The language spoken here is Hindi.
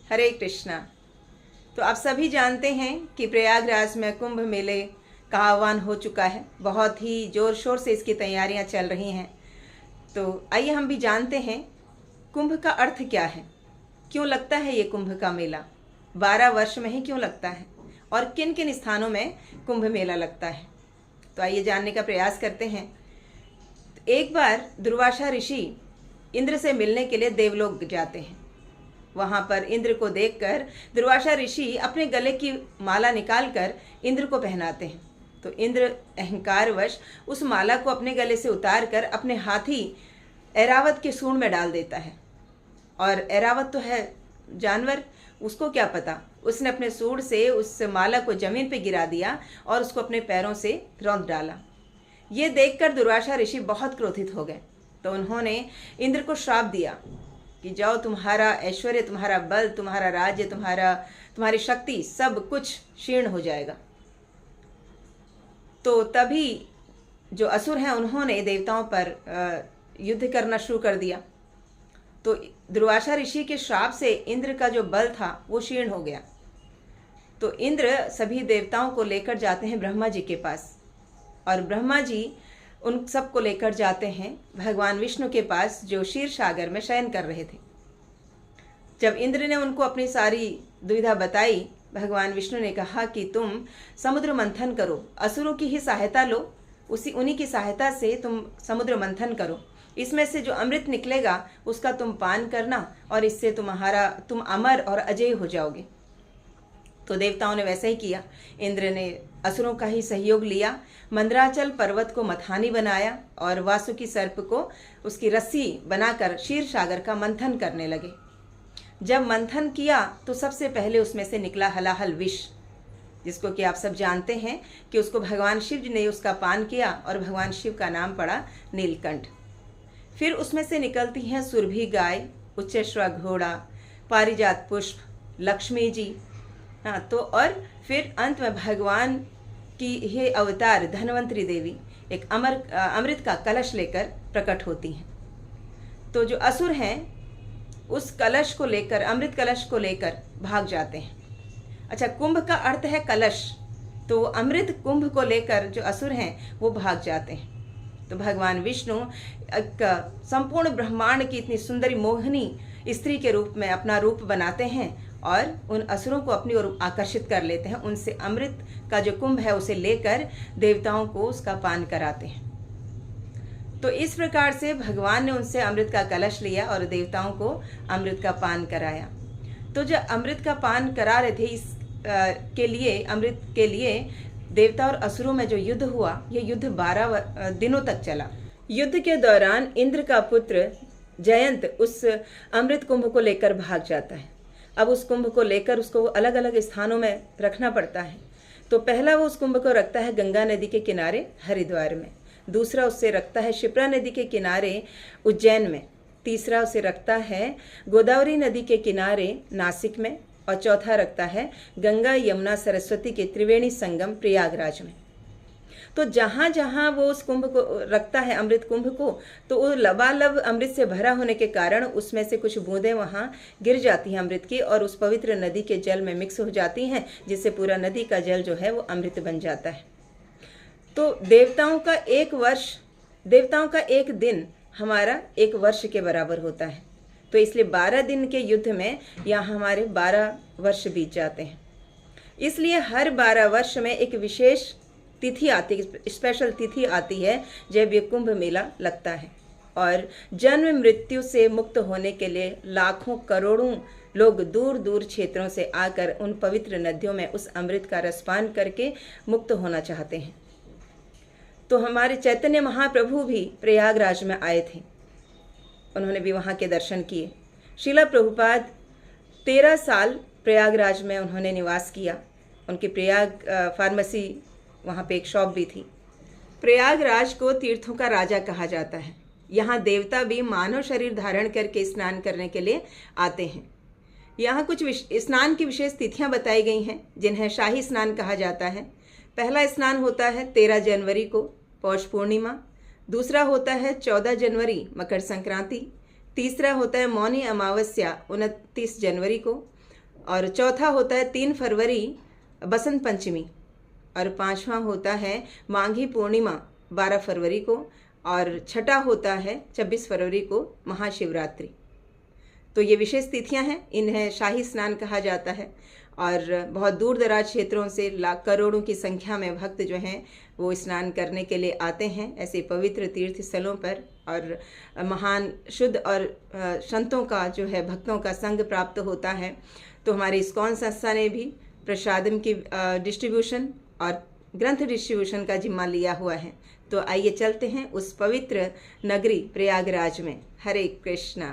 हरे कृष्णा। तो आप सभी जानते हैं कि प्रयागराज में कुंभ मेले का आह्वान हो चुका है। बहुत ही ज़ोर शोर से इसकी तैयारियां चल रही हैं। तो आइए हम भी जानते हैं कुंभ का अर्थ क्या है, क्यों लगता है ये कुंभ का मेला, 12 वर्ष में ही क्यों लगता है और किन किन स्थानों में कुंभ मेला लगता है। तो आइए जानने का प्रयास करते हैं। एक बार दुर्वासा ऋषि इंद्र से मिलने के लिए देवलोक जाते हैं। वहां पर इंद्र को देखकर दुर्वासा ऋषि अपने गले की माला निकालकर इंद्र को पहनाते हैं। तो इंद्र अहंकारवश उस माला को अपने गले से उतार कर अपने हाथी ऐरावत के सूंड में डाल देता है। और ऐरावत तो है जानवर, उसको क्या पता, उसने अपने सूंड से उस माला को जमीन पे गिरा दिया और उसको अपने पैरों से रौंद डाला। ये देखकर दुर्वासा ऋषि बहुत क्रोधित हो गए। तो उन्होंने इंद्र को श्राप दिया कि जाओ, तुम्हारा ऐश्वर्य, तुम्हारा बल, तुम्हारा राज्य, तुम्हारी शक्ति सब कुछ क्षीण हो जाएगा। तो तभी जो असुर हैं उन्होंने देवताओं पर युद्ध करना शुरू कर दिया। तो दुर्वासा ऋषि के श्राप से इंद्र का जो बल था वो क्षीण हो गया। तो इंद्र सभी देवताओं को लेकर जाते हैं ब्रह्मा जी के पास, और ब्रह्मा जी उन सबको लेकर जाते हैं भगवान विष्णु के पास, जो क्षीर सागर में शयन कर रहे थे। जब इंद्र ने उनको अपनी सारी दुविधा बताई, भगवान विष्णु ने कहा कि तुम समुद्र मंथन करो, असुरों की ही सहायता लो, उन्हीं की सहायता से तुम समुद्र मंथन करो, इसमें से जो अमृत निकलेगा उसका तुम पान करना और इससे तुम अमर और अजय हो जाओगे। तो देवताओं ने वैसा ही किया। इंद्र ने असुरों का ही सहयोग लिया, मंदराचल पर्वत को मथानी बनाया और वासुकी सर्प को उसकी रस्सी बनाकर क्षीर सागर का मंथन करने लगे। जब मंथन किया तो सबसे पहले उसमें से निकला हलाहल विष, जिसको कि आप सब जानते हैं कि उसको भगवान शिव जी ने उसका पान किया और भगवान शिव का नाम पड़ा नीलकंठ। फिर उसमें से निकलती हैं सुरभि गाय, उच्चैश्रवा घोड़ा, पारिजात पुष्प, लक्ष्मी जी। हाँ, तो और फिर अंत में भगवान की ये अवतार धनवंतरी देवी एक अमृत का कलश लेकर प्रकट होती हैं। तो जो असुर हैं उस कलश को लेकर, अमृत कलश को लेकर भाग जाते हैं। अच्छा, कुंभ का अर्थ है कलश, तो अमृत कुंभ को लेकर जो असुर हैं वो भाग जाते हैं। तो भगवान विष्णु एक संपूर्ण ब्रह्मांड की इतनी सुंदरी मोहिनी स्त्री के रूप में अपना रूप बनाते हैं और उन असुरों को अपनी ओर आकर्षित कर लेते हैं। उनसे अमृत का जो कुंभ है उसे लेकर देवताओं को उसका पान कराते हैं। तो इस प्रकार से भगवान ने उनसे अमृत का कलश लिया और देवताओं को अमृत का पान कराया। तो जब अमृत का पान करा रहे थे, अमृत के लिए देवता और असुरों में जो युद्ध हुआ, ये युद्ध 12 दिनों तक चला। युद्ध के दौरान इंद्र का पुत्र जयंत उस अमृत कुंभ को लेकर भाग जाता है। अब उस कुंभ को लेकर उसको अलग अलग स्थानों में रखना पड़ता है। तो पहला वो उस कुंभ को रखता है गंगा नदी के किनारे हरिद्वार में, दूसरा उससे रखता है शिप्रा नदी के किनारे उज्जैन में, तीसरा उसे रखता है गोदावरी नदी के किनारे नासिक में, और चौथा रखता है गंगा यमुना सरस्वती के त्रिवेणी संगम प्रयागराज में। तो जहाँ जहाँ वो उस कुंभ को रखता है, अमृत कुंभ को, तो वो लबालब अमृत से भरा होने के कारण उसमें से कुछ बूंदें वहाँ गिर जाती हैं अमृत की और उस पवित्र नदी के जल में मिक्स हो जाती हैं, जिससे पूरा नदी का जल जो है वो अमृत बन जाता है। तो देवताओं का एक दिन हमारा एक वर्ष के बराबर होता है। तो इसलिए 12 दिन के युद्ध में यहाँ हमारे 12 वर्ष बीत जाते हैं। इसलिए हर 12 वर्ष में एक विशेष तिथि आती, स्पेशल तिथि आती है जब ये कुंभ मेला लगता है। और जन्म मृत्यु से मुक्त होने के लिए लाखों करोड़ों लोग दूर दूर क्षेत्रों से आकर उन पवित्र नदियों में उस अमृत का रसपान करके मुक्त होना चाहते हैं। तो हमारे चैतन्य महाप्रभु भी प्रयागराज में आए थे, उन्होंने भी वहाँ के दर्शन किए। श्रीला प्रभुपाद 13 साल प्रयागराज में उन्होंने निवास किया। उनकी प्रयाग फार्मेसी, वहाँ पे एक शॉप भी थी। प्रयागराज को तीर्थों का राजा कहा जाता है। यहाँ देवता भी मानव शरीर धारण करके स्नान करने के लिए आते हैं। यहाँ कुछ स्नान की विशेष तिथियाँ बताई गई हैं, जिन्हें शाही स्नान कहा जाता है। पहला स्नान होता है 13 जनवरी को, पौष पूर्णिमा। दूसरा होता है 14 जनवरी, मकर संक्रांति। तीसरा होता है मौनी अमावस्या, 29 जनवरी को। और चौथा होता है 3 फरवरी बसंत पंचमी, और पांचवा होता है माघी पूर्णिमा 12 फरवरी को, और छठा होता है 26 फरवरी को महाशिवरात्रि। तो ये विशेष तिथियां हैं, इन्हें शाही स्नान कहा जाता है। और बहुत दूर दराज क्षेत्रों से लाख करोड़ों की संख्या में भक्त जो हैं वो स्नान करने के लिए आते हैं ऐसे पवित्र तीर्थ स्थलों पर, और महान शुद्ध और संतों का जो है भक्तों का संग प्राप्त होता है। तो हमारी इस्कॉन संस्था ने भी प्रसादम की डिस्ट्रीब्यूशन और ग्रंथ डिस्ट्रीब्यूशन का जिम्मा लिया हुआ है। तो आइए चलते हैं उस पवित्र नगरी प्रयागराज में। हरे कृष्णा।